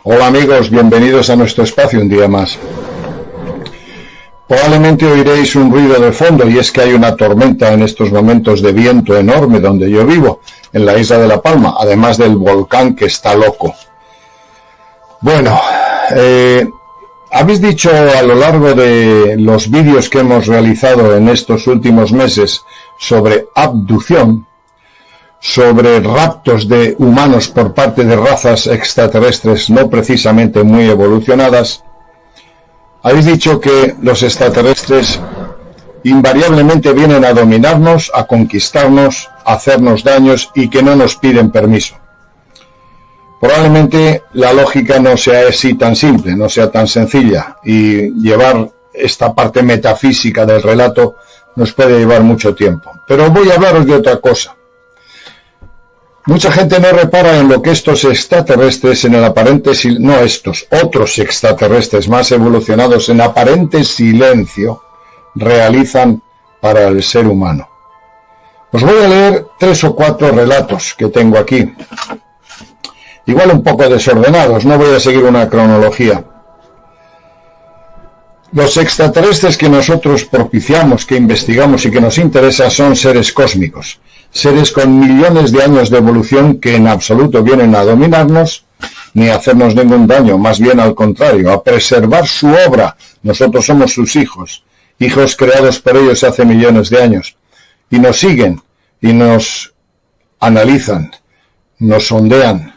Hola amigos, bienvenidos a nuestro espacio un día más. Probablemente oiréis un ruido de fondo y es que hay una tormenta en estos momentos de viento enorme donde yo vivo, en la isla de La Palma, además del volcán que está loco. Bueno, habéis dicho a lo largo de los vídeos que hemos realizado en estos últimos meses sobre abducción, sobre raptos de humanos por parte de razas extraterrestres no precisamente muy evolucionadas, habéis dicho que los extraterrestres invariablemente vienen a dominarnos, a conquistarnos, a hacernos daños y que no nos piden permiso. Probablemente la lógica no sea así tan simple, no sea tan sencilla, y llevar esta parte metafísica del relato nos puede llevar mucho tiempo. Pero voy a hablaros de otra cosa. Mucha gente no repara en lo que estos extraterrestres en el aparente otros extraterrestres más evolucionados en aparente silencio realizan para el ser humano. Os voy a leer 3 o 4 relatos que tengo aquí. Igual un poco desordenados, no voy a seguir una cronología. Los extraterrestres que nosotros propiciamos, que investigamos y que nos interesa son seres cósmicos. Seres con millones de años de evolución que en absoluto vienen a dominarnos ni a hacernos ningún daño, más bien al contrario, a preservar su obra. Nosotros somos sus hijos creados por ellos hace millones de años, y nos siguen y nos analizan, nos sondean,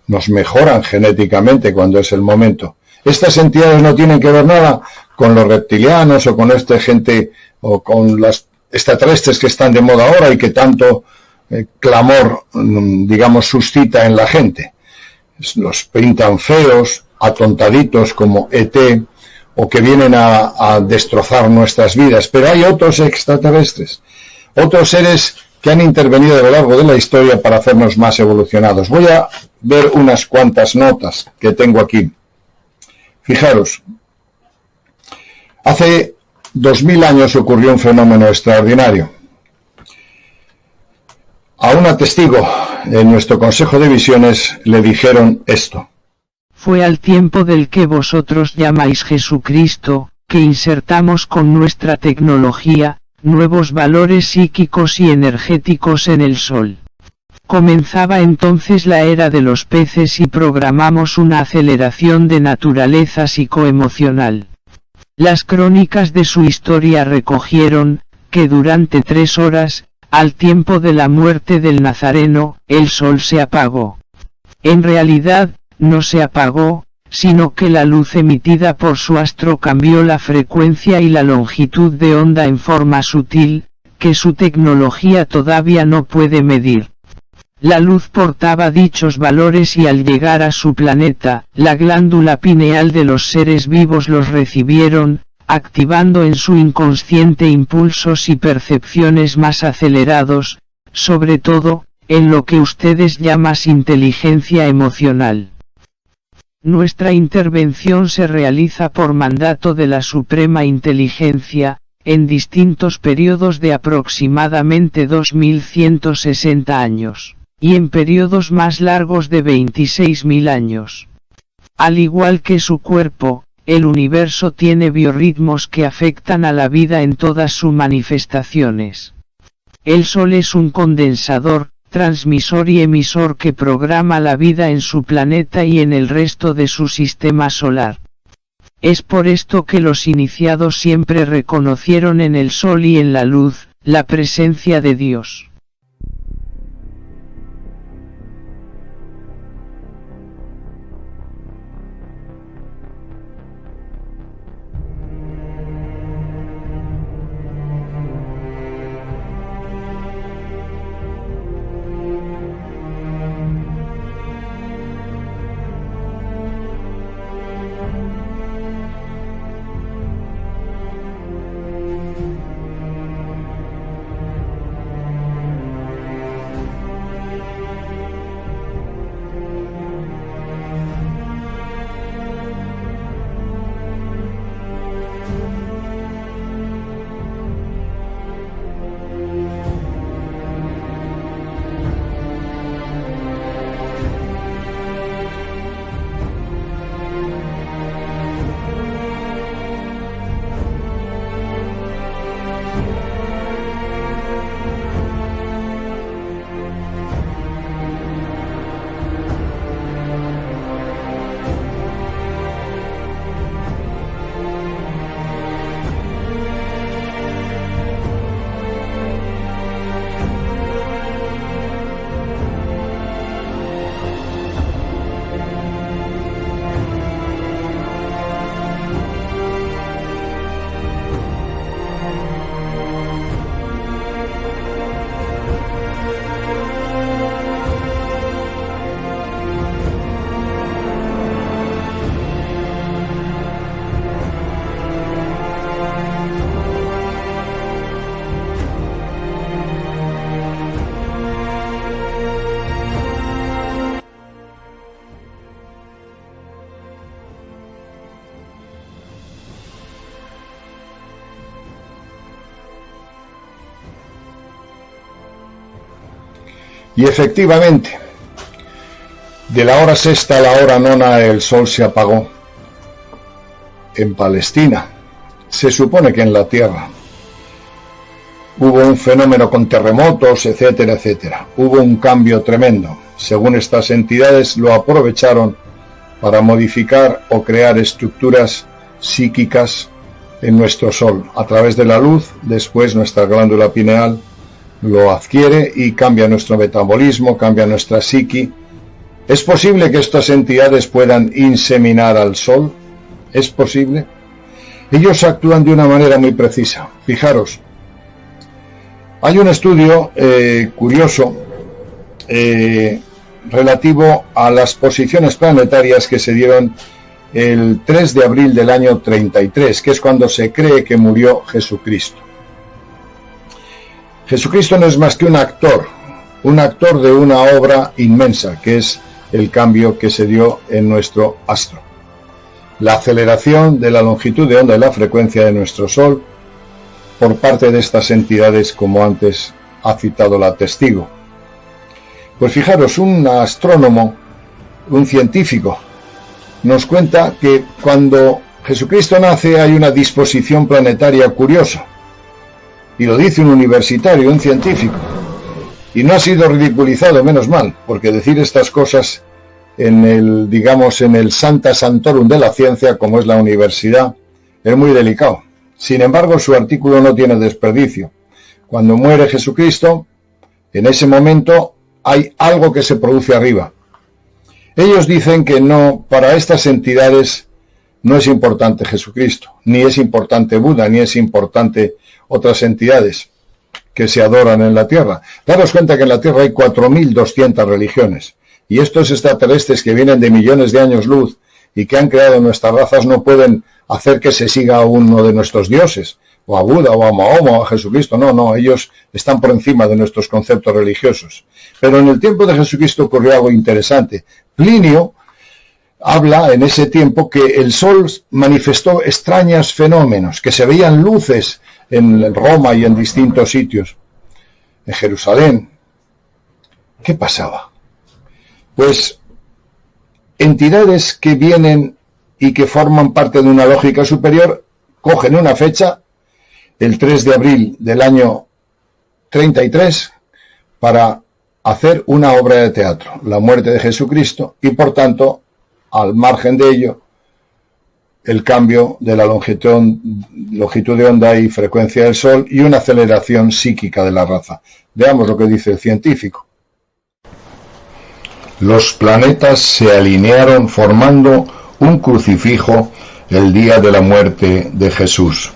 nos mejoran genéticamente cuando es el momento. Estas entidades no tienen que ver nada con los reptilianos o con esta gente o con las extraterrestres que están de moda ahora y que tanto clamor, digamos, suscita en la gente. Los pintan feos, atontaditos como ET, o que vienen a destrozar nuestras vidas. Pero hay otros extraterrestres, otros seres que han intervenido a lo largo de la historia para hacernos más evolucionados. Voy a ver unas cuantas notas que tengo aquí. Fijaros, hace 2000 años ocurrió un fenómeno extraordinario. A una testigo en nuestro Consejo de Visiones le dijeron esto. Fue al tiempo del que vosotros llamáis Jesucristo, que insertamos con nuestra tecnología, nuevos valores psíquicos y energéticos en el Sol. Comenzaba entonces la era de los peces y programamos una aceleración de naturaleza psicoemocional. Las crónicas de su historia recogieron, que durante 3 horas, al tiempo de la muerte del Nazareno, el Sol se apagó. En realidad, no se apagó, sino que la luz emitida por su astro cambió la frecuencia y la longitud de onda en forma sutil, que su tecnología todavía no puede medir. La luz portaba dichos valores y al llegar a su planeta, la glándula pineal de los seres vivos los recibieron, activando en su inconsciente impulsos y percepciones más acelerados, sobre todo, en lo que ustedes llaman inteligencia emocional. Nuestra intervención se realiza por mandato de la Suprema Inteligencia, en distintos periodos de aproximadamente 2160 años, y en periodos más largos de 26.000 años. Al igual que su cuerpo, el universo tiene biorritmos que afectan a la vida en todas sus manifestaciones. El Sol es un condensador, transmisor y emisor que programa la vida en su planeta y en el resto de su sistema solar. Es por esto que los iniciados siempre reconocieron en el Sol y en la luz, la presencia de Dios. Y efectivamente, de la hora sexta a la hora nona el sol se apagó en Palestina. Se supone que en la Tierra hubo un fenómeno con terremotos, etcétera, etcétera. Hubo un cambio tremendo. Según estas entidades, lo aprovecharon para modificar o crear estructuras psíquicas en nuestro Sol. A través de la luz, después nuestra glándula pineal lo adquiere y cambia nuestro metabolismo, cambia nuestra psiqui. ¿Es posible que estas entidades puedan inseminar al Sol? ¿Es posible? Ellos actúan de una manera muy precisa. Fijaros, hay un estudio curioso relativo a las posiciones planetarias que se dieron el 3 de abril del año 33, que es cuando se cree que murió Jesucristo. Jesucristo no es más que un actor de una obra inmensa, que es el cambio que se dio en nuestro astro. La aceleración de la longitud de onda y la frecuencia de nuestro Sol por parte de estas entidades, como antes ha citado la testigo. Pues fijaros, un astrónomo, un científico, nos cuenta que cuando Jesucristo nace hay una disposición planetaria curiosa. Y lo dice un universitario, un científico. Y no ha sido ridiculizado, menos mal, porque decir estas cosas en el Sancta Sanctorum de la ciencia, como es la universidad, es muy delicado. Sin embargo, su artículo no tiene desperdicio. Cuando muere Jesucristo, en ese momento hay algo que se produce arriba. Ellos dicen que no, para estas entidades no es importante Jesucristo, ni es importante Buda, ni es importante otras entidades que se adoran en la Tierra. Daros cuenta que en la Tierra hay 4.200 religiones, y estos extraterrestres que vienen de millones de años luz y que han creado nuestras razas no pueden hacer que se siga a uno de nuestros dioses, o a Buda, o a Mahoma, o a Jesucristo. No, ellos están por encima de nuestros conceptos religiosos. Pero en el tiempo de Jesucristo ocurrió algo interesante. Plinio habla en ese tiempo que el Sol manifestó extraños fenómenos, que se veían luces en Roma y en distintos sitios. En Jerusalén, ¿qué pasaba? Pues entidades que vienen y que forman parte de una lógica superior, cogen una fecha, el 3 de abril del año 33, para hacer una obra de teatro, la muerte de Jesucristo, y por tanto, al margen de ello, el cambio de la longitud de onda y frecuencia del Sol y una aceleración psíquica de la raza. Veamos lo que dice el científico. Los planetas se alinearon formando un crucifijo el día de la muerte de Jesús.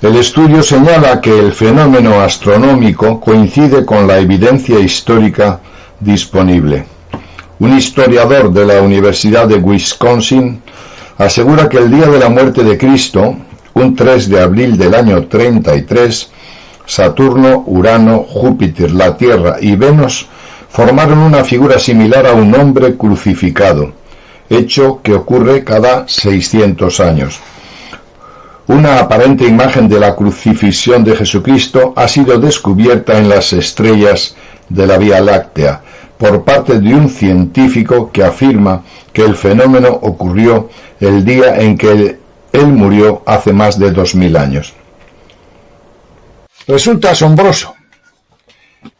El estudio señala que el fenómeno astronómico coincide con la evidencia histórica disponible. Un historiador de la Universidad de Wisconsin asegura que el día de la muerte de Cristo, un 3 de abril del año 33, Saturno, Urano, Júpiter, la Tierra y Venus formaron una figura similar a un hombre crucificado, hecho que ocurre cada 600 años. Una aparente imagen de la crucifixión de Jesucristo ha sido descubierta en las estrellas de la Vía Láctea por parte de un científico que afirma que el fenómeno ocurrió el día en que él murió hace más de 2000 años. Resulta asombroso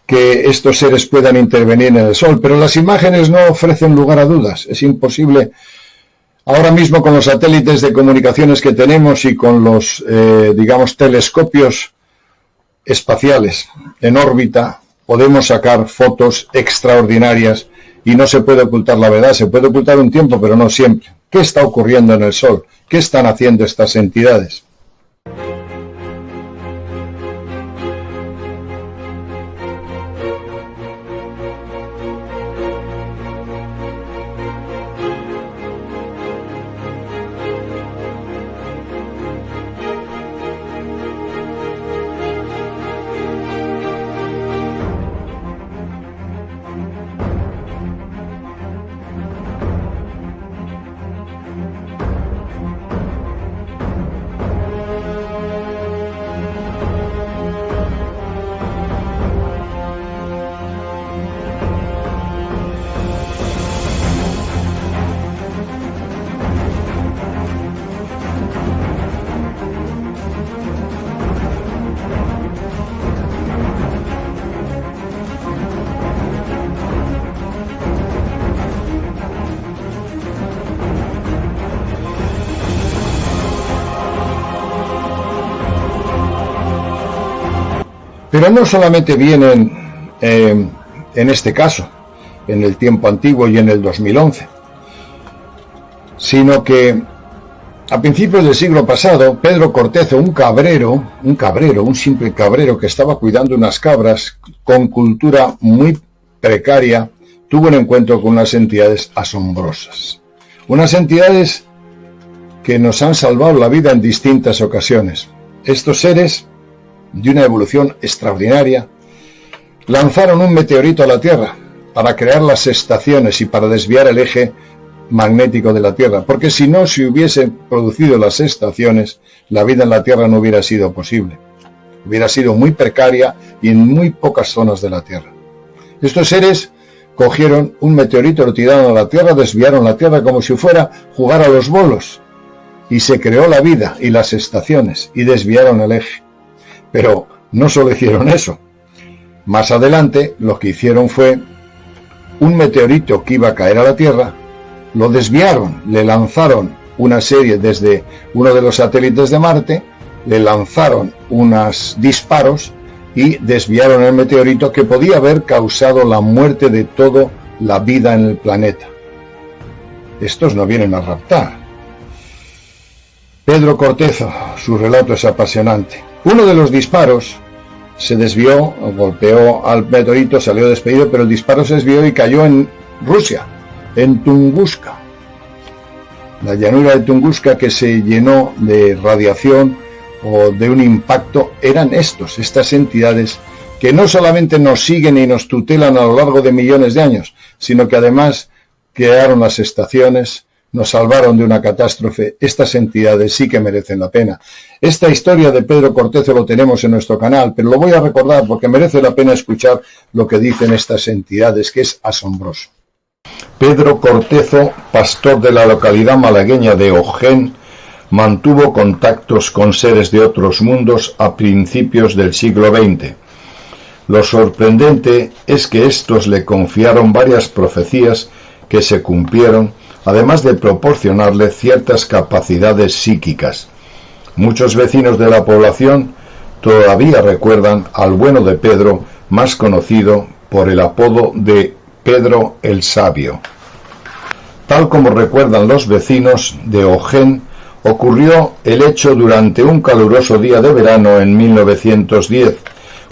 que estos seres puedan intervenir en el Sol, pero las imágenes no ofrecen lugar a dudas. Es imposible. Ahora mismo, con los satélites de comunicaciones que tenemos y con los, telescopios espaciales en órbita, podemos sacar fotos extraordinarias y no se puede ocultar la verdad. Se puede ocultar un tiempo, pero no siempre. ¿Qué está ocurriendo en el Sol? ¿Qué están haciendo estas entidades? Pero no solamente vienen en este caso, en el tiempo antiguo y en el 2011, sino que a principios del siglo pasado, Pedro Cortezo, un simple cabrero que estaba cuidando unas cabras con cultura muy precaria, tuvo un encuentro con unas entidades asombrosas. Unas entidades que nos han salvado la vida en distintas ocasiones. Estos seres, de una evolución extraordinaria, lanzaron un meteorito a la Tierra para crear las estaciones y para desviar el eje magnético de la Tierra, porque si no se hubiesen producido las estaciones, la vida en la Tierra no hubiera sido posible. Hubiera sido muy precaria y en muy pocas zonas de la Tierra. Estos seres cogieron un meteorito, lo tiraron a la Tierra, desviaron la Tierra como si fuera jugar a los bolos, y se creó la vida y las estaciones, y desviaron el eje. Pero no solo hicieron eso. Más adelante lo que hicieron fue un meteorito que iba a caer a la Tierra, lo desviaron, le lanzaron una serie desde uno de los satélites de Marte, le lanzaron unos disparos y desviaron el meteorito que podía haber causado la muerte de toda la vida en el planeta. Estos no vienen a raptar. Pedro Cortezo, su relato es apasionante. Uno de los disparos se desvió, golpeó al meteorito, salió despedido, pero el disparo se desvió y cayó en Rusia, en Tunguska. La llanura de Tunguska, que se llenó de radiación o de un impacto, eran estas entidades que no solamente nos siguen y nos tutelan a lo largo de millones de años, sino que además crearon las estaciones, nos salvaron de una catástrofe. Estas entidades sí que merecen la pena. Esta historia de Pedro Cortezo lo tenemos en nuestro canal, pero lo voy a recordar porque merece la pena escuchar lo que dicen estas entidades, que es asombroso. Pedro Cortezo, pastor de la localidad malagueña de Ojén, mantuvo contactos con seres de otros mundos a principios del siglo XX. Lo sorprendente es que estos le confiaron varias profecías que se cumplieron, además de proporcionarle ciertas capacidades psíquicas. Muchos vecinos de la población todavía recuerdan al bueno de Pedro, más conocido por el apodo de Pedro el Sabio. Tal como recuerdan los vecinos de Ojén, ocurrió el hecho durante un caluroso día de verano en 1910,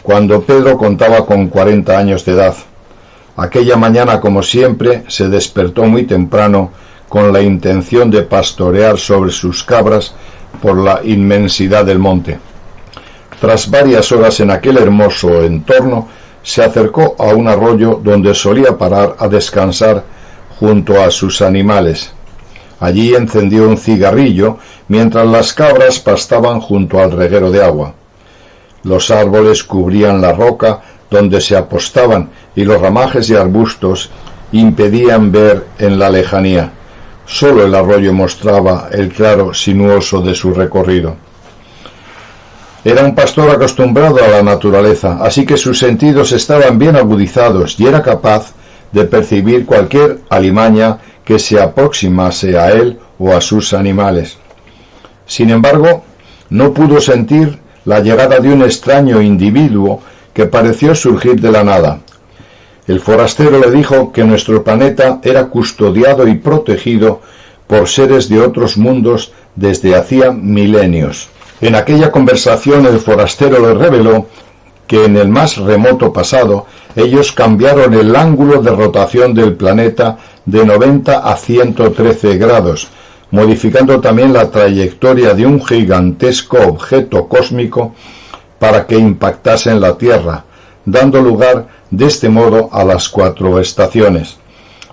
cuando Pedro contaba con 40 años de edad. Aquella mañana, como siempre, se despertó muy temprano con la intención de pastorear sobre sus cabras por la inmensidad del monte. Tras varias horas en aquel hermoso entorno, se acercó a un arroyo donde solía parar a descansar junto a sus animales. Allí encendió un cigarrillo mientras las cabras pastaban junto al reguero de agua. Los árboles cubrían la roca donde se apostaban y los ramajes y arbustos impedían ver en la lejanía. Solo el arroyo mostraba el claro sinuoso de su recorrido. Era un pastor acostumbrado a la naturaleza, así que sus sentidos estaban bien agudizados y era capaz de percibir cualquier alimaña que se aproximase a él o a sus animales. Sin embargo, no pudo sentir la llegada de un extraño individuo que pareció surgir de la nada. El forastero le dijo que nuestro planeta era custodiado y protegido por seres de otros mundos desde hacía milenios. En aquella conversación el forastero le reveló que en el más remoto pasado ellos cambiaron el ángulo de rotación del planeta de 90 a 113 grados, modificando también la trayectoria de un gigantesco objeto cósmico para que impactase en la Tierra, dando lugar de este modo a las 4 estaciones.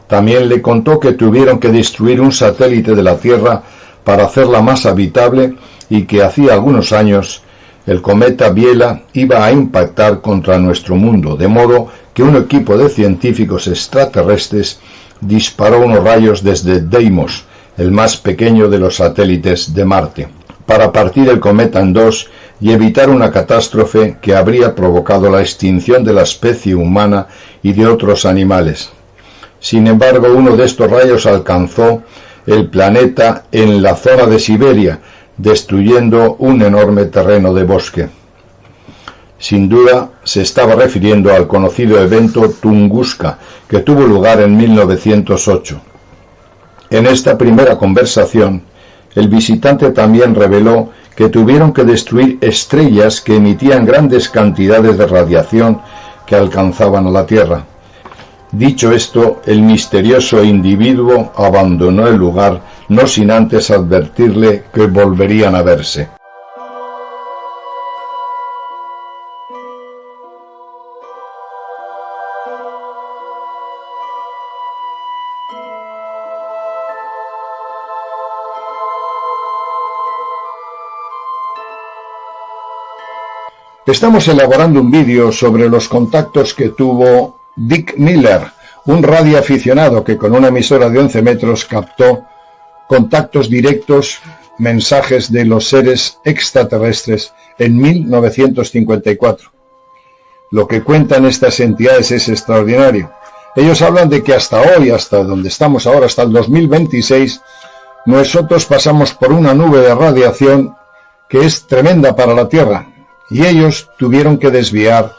También le contó que tuvieron que destruir un satélite de la Tierra para hacerla más habitable y que hacía algunos años el cometa Biela iba a impactar contra nuestro mundo, de modo que un equipo de científicos extraterrestres disparó unos rayos desde Deimos, el más pequeño de los satélites de Marte, para partir el cometa en dos y evitar una catástrofe que habría provocado la extinción de la especie humana y de otros animales. Sin embargo, uno de estos rayos alcanzó el planeta en la zona de Siberia, destruyendo un enorme terreno de bosque. Sin duda se estaba refiriendo al conocido evento Tunguska, que tuvo lugar en 1908. En esta primera conversación, el visitante también reveló que tuvieron que destruir estrellas que emitían grandes cantidades de radiación que alcanzaban a la Tierra. Dicho esto, el misterioso individuo abandonó el lugar, no sin antes advertirle que volverían a verse. Estamos elaborando un vídeo sobre los contactos que tuvo Dick Miller, un radioaficionado que con una emisora de 11 metros captó contactos directos, mensajes de los seres extraterrestres en 1954. Lo que cuentan estas entidades es extraordinario. Ellos hablan de que hasta hoy, hasta donde estamos ahora, hasta el 2026, nosotros pasamos por una nube de radiación que es tremenda para la Tierra. Y ellos tuvieron que desviar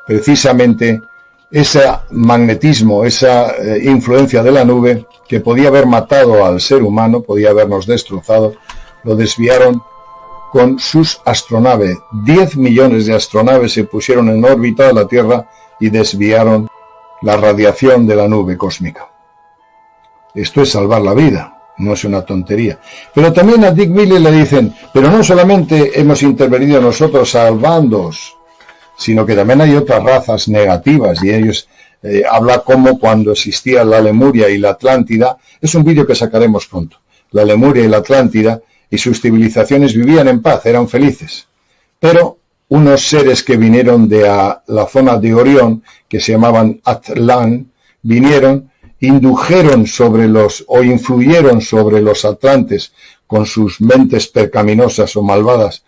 precisamente ese magnetismo, esa influencia de la nube que podía haber matado al ser humano, podía habernos destrozado, lo desviaron con sus astronaves. 10 millones de astronaves se pusieron en órbita de la Tierra y desviaron la radiación de la nube cósmica. Esto es salvar la vida. No es una tontería. Pero también a Dick Miller le dicen, pero no solamente hemos intervenido nosotros salvándoos, sino que también hay otras razas negativas, y ellos habla como cuando existía la Lemuria y la Atlántida. Es un vídeo que sacaremos pronto. La Lemuria y la Atlántida y sus civilizaciones vivían en paz, eran felices. Pero unos seres que vinieron de la zona de Orión, que se llamaban Atlan, vinieron, influyeron sobre los atlantes con sus mentes pecaminosas o malvadas,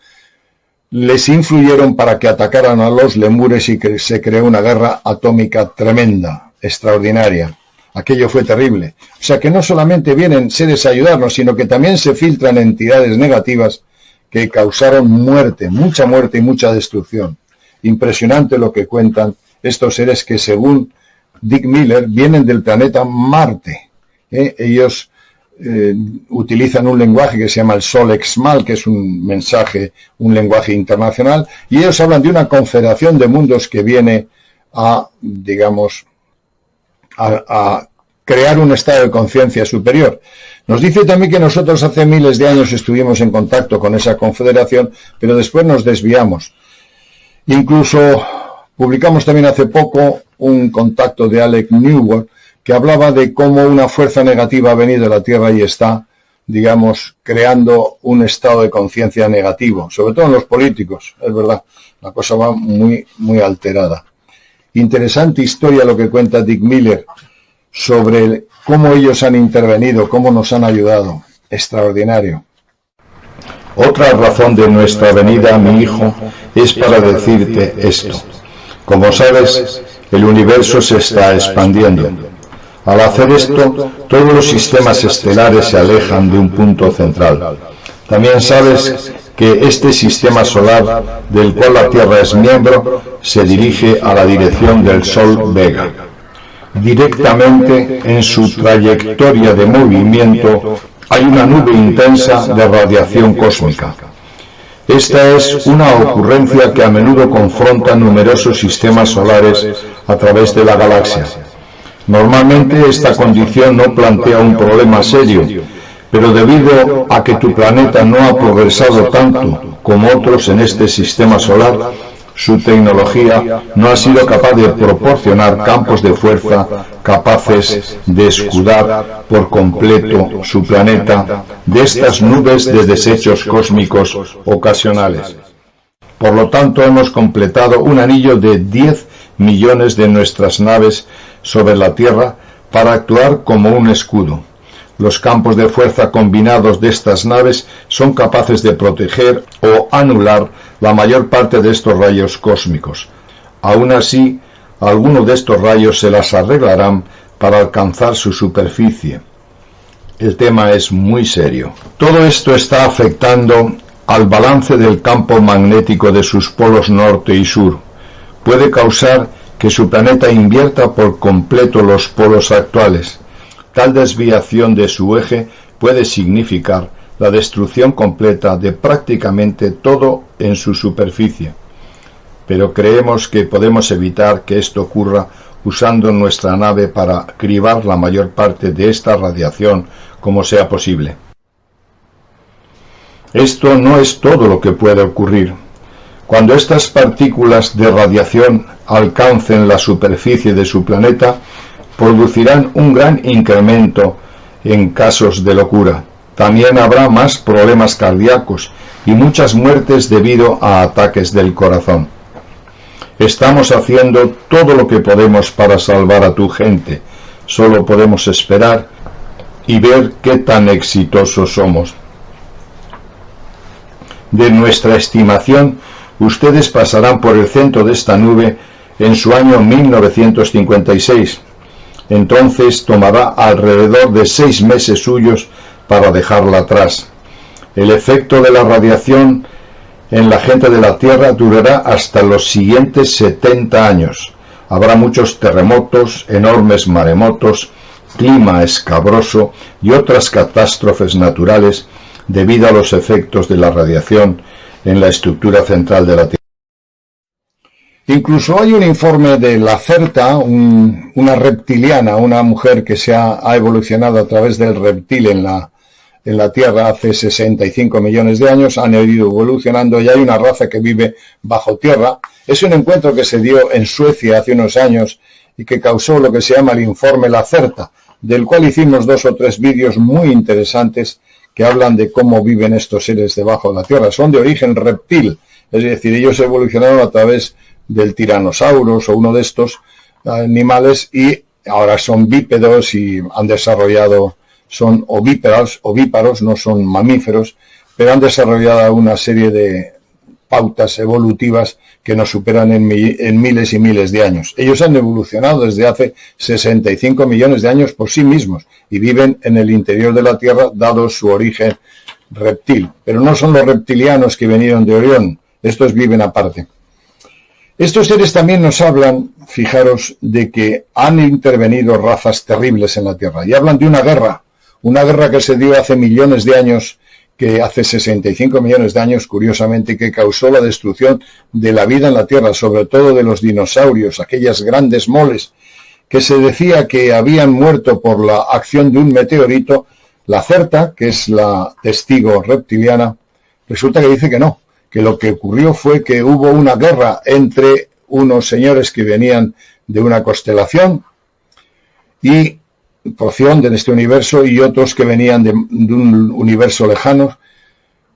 les influyeron para que atacaran a los lemures y que se creó una guerra atómica tremenda, extraordinaria. Aquello fue terrible. O sea que no solamente vienen seres a ayudarnos, sino que también se filtran entidades negativas que causaron muerte y mucha destrucción. Impresionante lo que cuentan estos seres que, según Dick Miller, vienen del planeta Marte. Ellos utilizan un lenguaje que se llama el Solexmal, que es un lenguaje internacional, y ellos hablan de una confederación de mundos que viene a crear un estado de conciencia superior. Nos dice también que nosotros hace miles de años estuvimos en contacto con esa confederación, pero después nos desviamos. Incluso publicamos también hace poco un contacto de Alec Newell que hablaba de cómo una fuerza negativa ha venido a la Tierra y está, creando un estado de conciencia negativo, sobre todo en los políticos, es verdad, la cosa va muy, muy alterada. Interesante historia lo que cuenta Dick Miller sobre cómo ellos han intervenido, cómo nos han ayudado, extraordinario. Otra razón de nuestra venida, mi hijo, es para decirte esto. Como sabes, el universo se está expandiendo. Al hacer esto, todos los sistemas estelares se alejan de un punto central. También sabes que este sistema solar, del cual la Tierra es miembro, se dirige a la dirección del Sol Vega. Directamente en su trayectoria de movimiento hay una nube intensa de radiación cósmica. Esta es una ocurrencia que a menudo confronta numerosos sistemas solares a través de la galaxia. Normalmente esta condición no plantea un problema serio, pero debido a que tu planeta no ha progresado tanto como otros en este sistema solar, su tecnología no ha sido capaz de proporcionar campos de fuerza capaces de escudar por completo su planeta de estas nubes de desechos cósmicos ocasionales. Por lo tanto, hemos completado un anillo de 10 millones de nuestras naves sobre la Tierra para actuar como un escudo. Los campos de fuerza combinados de estas naves son capaces de proteger o anular la mayor parte de estos rayos cósmicos. Aún así, algunos de estos rayos se las arreglarán para alcanzar su superficie. El tema es muy serio. Todo esto está afectando al balance del campo magnético de sus polos norte y sur. Puede causar que su planeta invierta por completo los polos actuales. Tal desviación de su eje puede significar la destrucción completa de prácticamente todo en su superficie. Pero creemos que podemos evitar que esto ocurra usando nuestra nave para cribar la mayor parte de esta radiación como sea posible. Esto no es todo lo que puede ocurrir. Cuando estas partículas de radiación alcancen la superficie de su planeta, producirán un gran incremento en casos de locura. También habrá más problemas cardíacos y muchas muertes debido a ataques del corazón. Estamos haciendo todo lo que podemos para salvar a tu gente. Solo podemos esperar y ver qué tan exitosos somos. De nuestra estimación, ustedes pasarán por el centro de esta nube en su año 1956. Entonces tomará alrededor de 6 meses suyos para dejarla atrás. El efecto de la radiación en la gente de la Tierra durará hasta los siguientes 70 años. Habrá muchos terremotos, enormes maremotos, clima escabroso y otras catástrofes naturales debido a los efectos de la radiación en la estructura central de la Tierra. Incluso hay un informe de Lacerta, una reptiliana, una mujer que ha evolucionado a través del reptil en la Tierra hace 65 millones de años, han ido evolucionando y hay una raza que vive bajo tierra. Es un encuentro que se dio en Suecia hace unos años y que causó lo que se llama el informe Lacerta, del cual hicimos 2 o 3 vídeos muy interesantes que hablan de cómo viven estos seres debajo de la tierra. Son de origen reptil, es decir, ellos evolucionaron a través del tiranosaurus o uno de estos animales y ahora son bípedos y han desarrollado, son ovíparos, no son mamíferos, pero han desarrollado una serie de pautas evolutivas que nos superan en miles y miles de años. Ellos han evolucionado desde hace 65 millones de años por sí mismos y viven en el interior de la Tierra dado su origen reptil. Pero no son los reptilianos que vinieron de Orión, estos viven aparte. Estos seres también nos hablan, fijaros, de que han intervenido razas terribles en la Tierra y hablan de una guerra que se dio hace millones de años, que hace 65 millones de años, curiosamente, que causó la destrucción de la vida en la Tierra, sobre todo de los dinosaurios, aquellas grandes moles, que se decía que habían muerto por la acción de un meteorito. Lacerta, que es la testigo reptiliana, resulta que dice que no, que lo que ocurrió fue que hubo una guerra entre unos señores que venían de una constelación y porción de este universo y otros que venían de un universo lejano,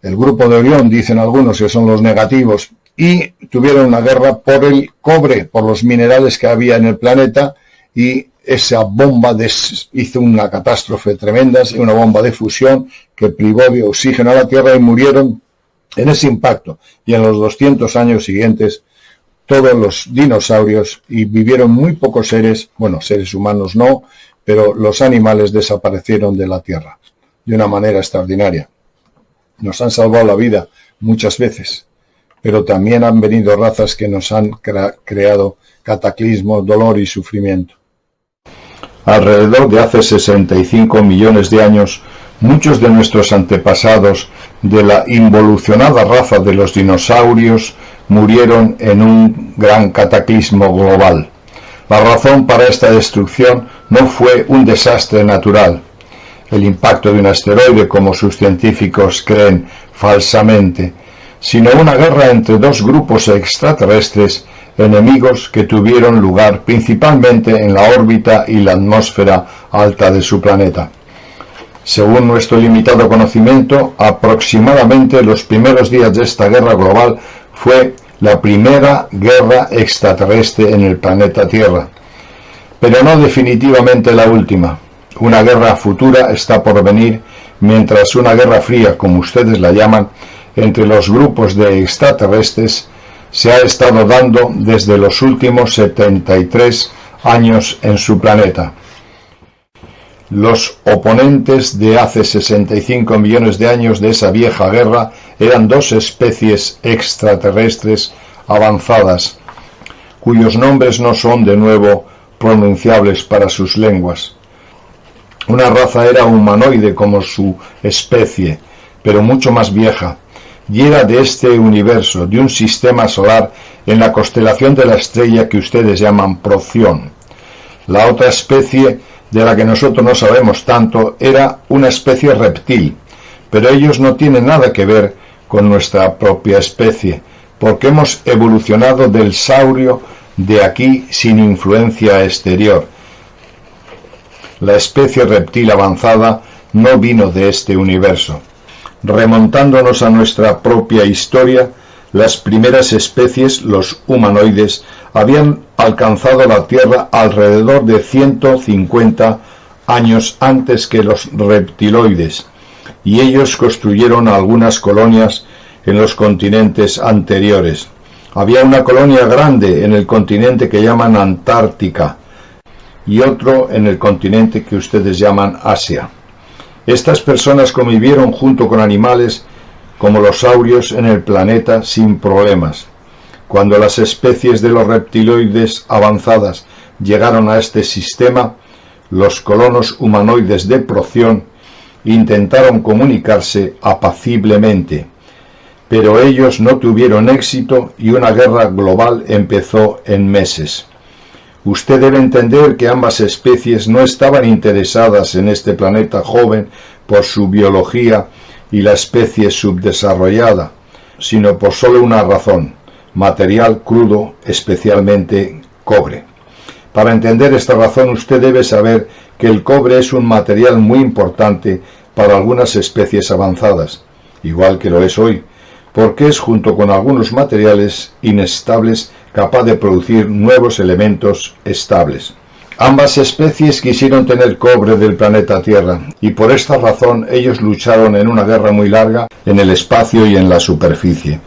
el grupo de Orión, dicen algunos que son los negativos, y tuvieron una guerra por el cobre, por los minerales que había en el planeta, y esa bomba hizo una catástrofe tremenda, una bomba de fusión que privó de oxígeno a la Tierra y murieron en ese impacto. Y en los 200 años siguientes todos los dinosaurios, y vivieron muy pocos seres, bueno, seres humanos no, pero los animales desaparecieron de la Tierra de una manera extraordinaria. Nos han salvado la vida muchas veces, pero también han venido razas que nos han creado cataclismo, dolor y sufrimiento. Alrededor de hace 65 millones de años, muchos de nuestros antepasados de la involucionada raza de los dinosaurios murieron en un gran cataclismo global. La razón para esta destrucción no fue un desastre natural, el impacto de un asteroide como sus científicos creen falsamente, sino una guerra entre 2 grupos extraterrestres enemigos que tuvieron lugar principalmente en la órbita y la atmósfera alta de su planeta. Según nuestro limitado conocimiento, aproximadamente los primeros días de esta guerra global fue la primera guerra extraterrestre en el planeta Tierra, pero no definitivamente la última. Una guerra futura está por venir, mientras una guerra fría, como ustedes la llaman, entre los grupos de extraterrestres se ha estado dando desde los últimos 73 años en su planeta. Los oponentes de hace 65 millones de años de esa vieja guerra eran dos especies extraterrestres avanzadas, cuyos nombres no son de nuevo pronunciables para sus lenguas. Una raza era humanoide como su especie, pero mucho más vieja, y era de este universo, de un sistema solar en la constelación de la estrella que ustedes llaman Procyon. La otra especie, de la que nosotros no sabemos tanto, era una especie reptil, pero ellos no tienen nada que ver con nuestra propia especie, porque hemos evolucionado del saurio de aquí sin influencia exterior. La especie reptil avanzada no vino de este universo. Remontándonos a nuestra propia historia, las primeras especies, los humanoides, habían alcanzado la Tierra alrededor de 150 años antes que los reptiloides, y ellos construyeron algunas colonias en los continentes anteriores. Había una colonia grande en el continente que llaman Antártica y otro en el continente que ustedes llaman Asia. Estas personas convivieron junto con animales como los saurios en el planeta sin problemas. Cuando las especies de los reptiloides avanzadas llegaron a este sistema, los colonos humanoides de Procyon intentaron comunicarse apaciblemente, pero ellos no tuvieron éxito y una guerra global empezó en meses. Usted debe entender que ambas especies no estaban interesadas en este planeta joven por su biología y la especie subdesarrollada, sino por solo una razón: material crudo, especialmente cobre. Para entender esta razón, usted debe saber que el cobre es un material muy importante para algunas especies avanzadas, igual que lo es hoy, porque es, junto con algunos materiales inestables, capaz de producir nuevos elementos estables. Ambas especies quisieron tener cobre del planeta Tierra, y por esta razón ellos lucharon en una guerra muy larga en el espacio y en la superficie.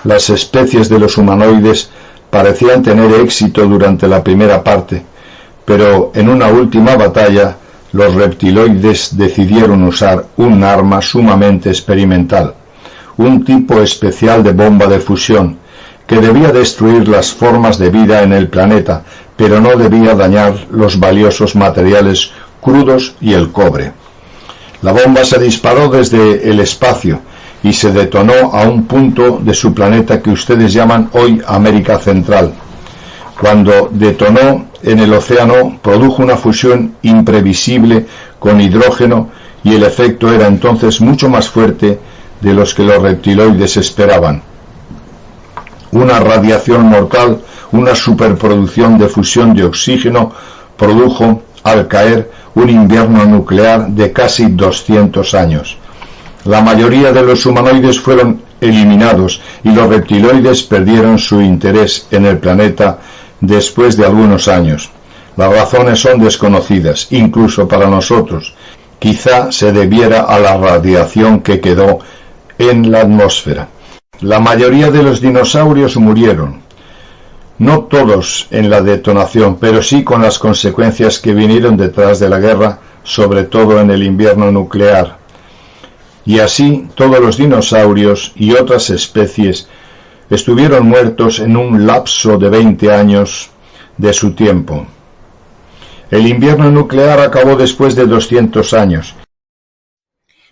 Las especies de los humanoides parecían tener éxito durante la primera parte, pero en una última batalla los reptiloides decidieron usar un arma sumamente experimental, un tipo especial de bomba de fusión, que debía destruir las formas de vida en el planeta, pero no debía dañar los valiosos materiales crudos y el cobre. La bomba se disparó desde el espacio y se detonó a un punto de su planeta que ustedes llaman hoy América Central. Cuando detonó en el océano, produjo una fusión imprevisible con hidrógeno y el efecto era entonces mucho más fuerte de los que los reptiloides esperaban. Una radiación mortal, una superproducción de fusión de oxígeno, produjo, al caer, un invierno nuclear de casi 200 años. La mayoría de los humanoides fueron eliminados y los reptiloides perdieron su interés en el planeta después de algunos años. Las razones son desconocidas, incluso para nosotros. Quizá se debiera a la radiación que quedó en la atmósfera. La mayoría de los dinosaurios murieron. No todos en la detonación, pero sí con las consecuencias que vinieron detrás de la guerra, sobre todo en el invierno nuclear. Y así todos los dinosaurios y otras especies estuvieron muertos en un lapso de 20 años de su tiempo. El invierno nuclear acabó después de 200 años.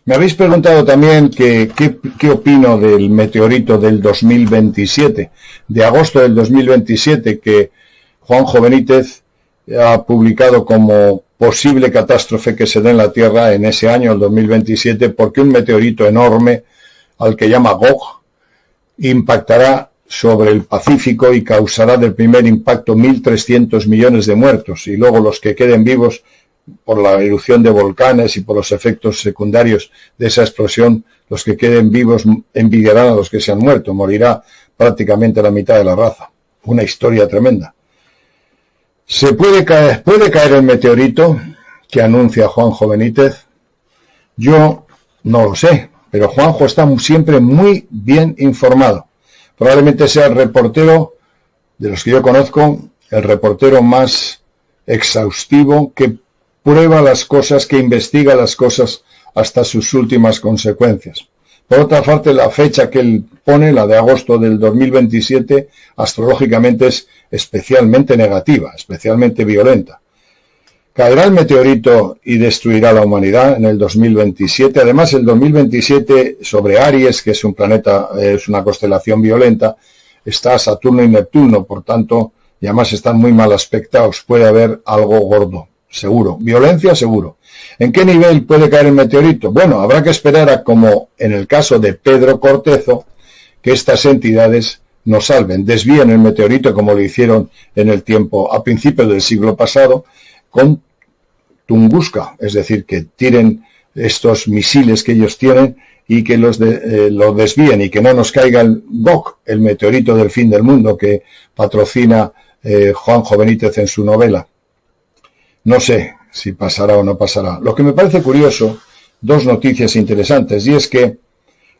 Me habéis preguntado también qué opino del meteorito del 2027, de agosto del 2027, que Juanjo Benítez ha publicado como posible catástrofe que se dé en la Tierra en ese año, el 2027, porque un meteorito enorme, al que llama Gog, impactará sobre el Pacífico y causará del primer impacto 1.300 millones de muertos, y luego los que queden vivos por la erupción de volcanes y por los efectos secundarios de esa explosión, los que queden vivos envidiarán a los que se han muerto. Morirá prácticamente la mitad de la raza. Una historia tremenda. ¿Puede caer el meteorito que anuncia Juanjo Benítez? Yo no lo sé, pero Juanjo está siempre muy bien informado. Probablemente sea el reportero, de los que yo conozco, el reportero más exhaustivo que prueba las cosas, que investiga las cosas hasta sus últimas consecuencias. Por otra parte, la fecha que él pone, la de agosto del 2027, astrológicamente es especialmente negativa, especialmente violenta. Caerá el meteorito y destruirá la humanidad en el 2027. Además, el 2027 sobre Aries, que es un planeta, es una constelación violenta, está Saturno y Neptuno, por tanto, y además están muy mal aspectados. Puede haber algo gordo, seguro. Violencia, seguro. ¿En qué nivel puede caer el meteorito? Bueno, habrá que esperar a, como en el caso de Pedro Cortezo, que estas entidades nos salven, desvíen el meteorito como lo hicieron en el tiempo, a principios del siglo pasado, con Tunguska, es decir, que tiren estos misiles que ellos tienen y que los desvíen y que no nos caiga el Gok, el meteorito del fin del mundo que patrocina Juanjo Benítez en su novela. No sé si pasará o no pasará. Lo que me parece curioso, dos noticias interesantes, y es que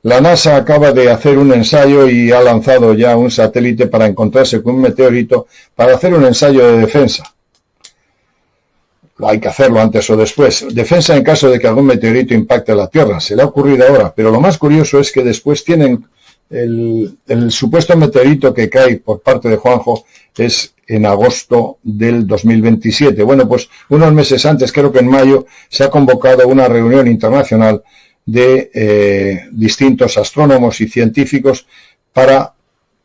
la NASA acaba de hacer un ensayo y ha lanzado ya un satélite para encontrarse con un meteorito para hacer un ensayo de defensa. Hay que hacerlo antes o después. Defensa en caso de que algún meteorito impacte la Tierra. Se le ha ocurrido ahora, pero lo más curioso es que después tienen el supuesto meteorito que cae por parte de Juanjo es en agosto del 2027. Bueno, pues unos meses antes, creo que en mayo, se ha convocado una reunión internacional de distintos astrónomos y científicos para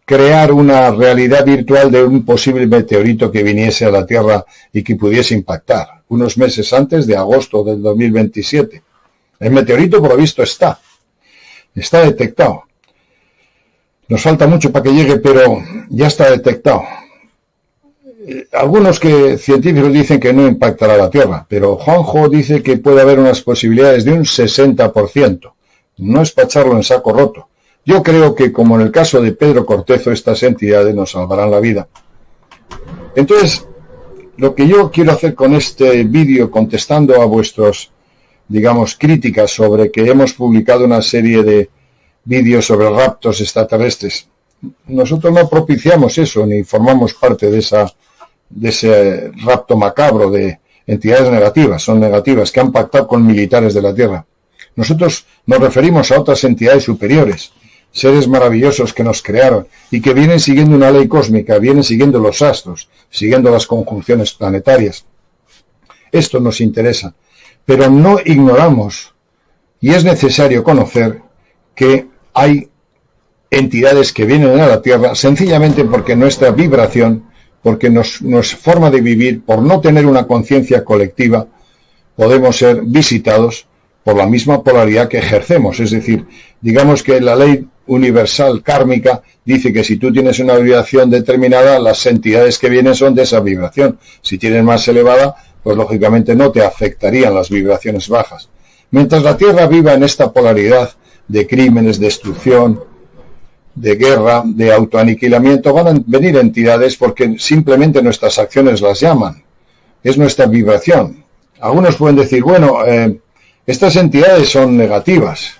crear una realidad virtual de un posible meteorito que viniese a la Tierra y que pudiese impactar, unos meses antes de agosto del 2027. El meteorito, por lo visto, está detectado. Nos falta mucho para que llegue, pero ya está detectado. Algunos científicos dicen que no impactará la Tierra, pero Juanjo dice que puede haber unas posibilidades de un 60%. No es para echarlo en saco roto. Yo creo que, como en el caso de Pedro Cortezo, estas entidades nos salvarán la vida. Entonces, lo que yo quiero hacer con este vídeo, contestando a vuestros, digamos, críticas sobre que hemos publicado una serie de vídeos sobre raptos extraterrestres, nosotros no propiciamos eso, ni formamos parte de ese rapto macabro de entidades negativas, son negativas, que han pactado con militares de la Tierra. Nosotros nos referimos a otras entidades superiores, seres maravillosos que nos crearon y que vienen siguiendo una ley cósmica, vienen siguiendo los astros, siguiendo las conjunciones planetarias. Esto nos interesa, pero no ignoramos, y es necesario conocer, que hay entidades que vienen a la Tierra sencillamente porque nuestra vibración, porque nuestra forma de vivir, por no tener una conciencia colectiva, podemos ser visitados por la misma polaridad que ejercemos. Es decir, digamos que la ley universal kármica dice que si tú tienes una vibración determinada, las entidades que vienen son de esa vibración. Si tienes más elevada, pues lógicamente no te afectarían las vibraciones bajas. Mientras la Tierra viva en esta polaridad de crímenes, destrucción, de guerra, de autoaniquilamiento, van a venir entidades porque simplemente nuestras acciones las llaman. Es nuestra vibración. Algunos pueden decir, bueno, estas entidades son negativas.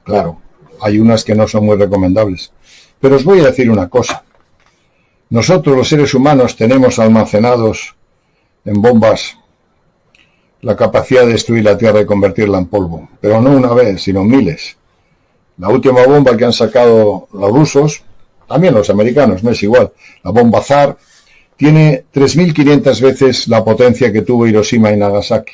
Claro, hay unas que no son muy recomendables. Pero os voy a decir una cosa. Nosotros, los seres humanos, tenemos almacenados en bombas la capacidad de destruir la Tierra y convertirla en polvo. Pero no una vez, sino miles. La última bomba que han sacado los rusos, también los americanos, no es igual, la bomba Tsar, tiene 3.500 veces la potencia que tuvo Hiroshima y Nagasaki.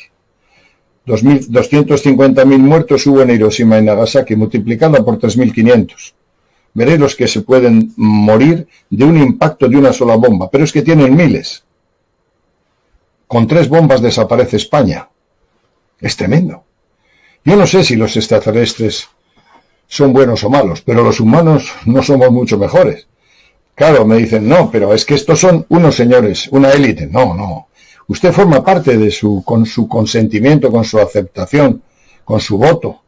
250.000 muertos hubo en Hiroshima y Nagasaki, multiplicada por 3.500. Veréis los que se pueden morir de un impacto de una sola bomba, pero es que tienen miles. Con 3 bombas desaparece España. Es tremendo. Yo no sé si los extraterrestres son buenos o malos, pero los humanos no somos mucho mejores. Claro, me dicen, no, pero es que estos son unos señores, una élite. No, no. Usted forma parte de con su consentimiento, con su aceptación, con su voto,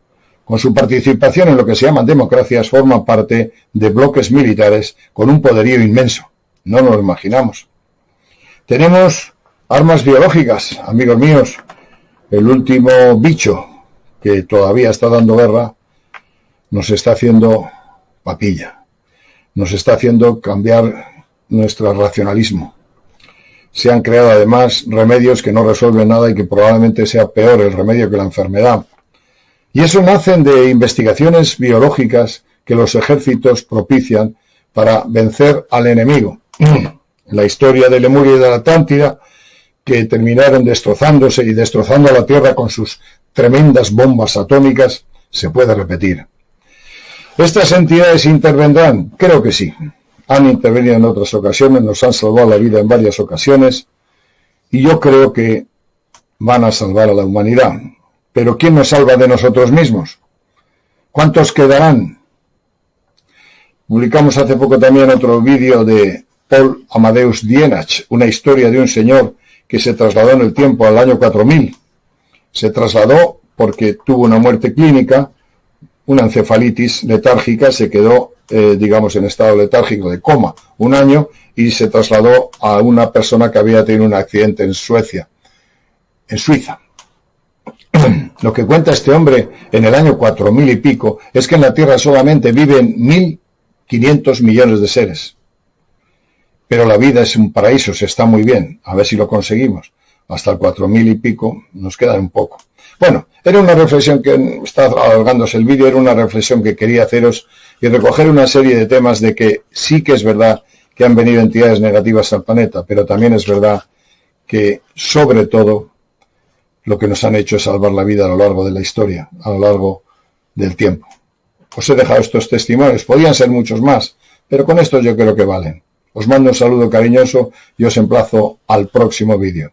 con su participación en lo que se llaman democracias, forma parte de bloques militares con un poderío inmenso. No nos lo imaginamos. Tenemos armas biológicas, amigos míos. El último bicho que todavía está dando guerra nos está haciendo papilla, nos está haciendo cambiar nuestro racionalismo. Se han creado además remedios que no resuelven nada y que probablemente sea peor el remedio que la enfermedad. Y eso nacen de investigaciones biológicas que los ejércitos propician para vencer al enemigo. La historia de Lemuria y de la Atlántida, que terminaron destrozándose y destrozando a la Tierra con sus tremendas bombas atómicas, se puede repetir. ¿Estas entidades intervendrán? Creo que sí. Han intervenido en otras ocasiones, nos han salvado la vida en varias ocasiones, y yo creo que van a salvar a la humanidad. Pero ¿quién nos salva de nosotros mismos? ¿Cuántos quedarán? Publicamos hace poco también otro vídeo de Paul Amadeus Dienach, una historia de un señor que se trasladó en el tiempo al año 4000. Se trasladó porque tuvo una muerte clínica, una encefalitis letárgica, se quedó, en estado letárgico de coma un año y se trasladó a una persona que había tenido un accidente en Suiza. Lo que cuenta este hombre en el año 4000 y pico es que en la Tierra solamente viven 1.500 millones de seres. Pero la vida es un paraíso, se está muy bien, a ver si lo conseguimos. Hasta el 4000 y pico nos queda un poco. Bueno, era una reflexión que está alargándose el vídeo, era una reflexión que quería haceros y recoger una serie de temas de que sí que es verdad que han venido entidades negativas al planeta, pero también es verdad que, sobre todo, lo que nos han hecho es salvar la vida a lo largo de la historia, a lo largo del tiempo. Os he dejado estos testimonios, podían ser muchos más, pero con estos yo creo que valen. Os mando un saludo cariñoso y os emplazo al próximo vídeo.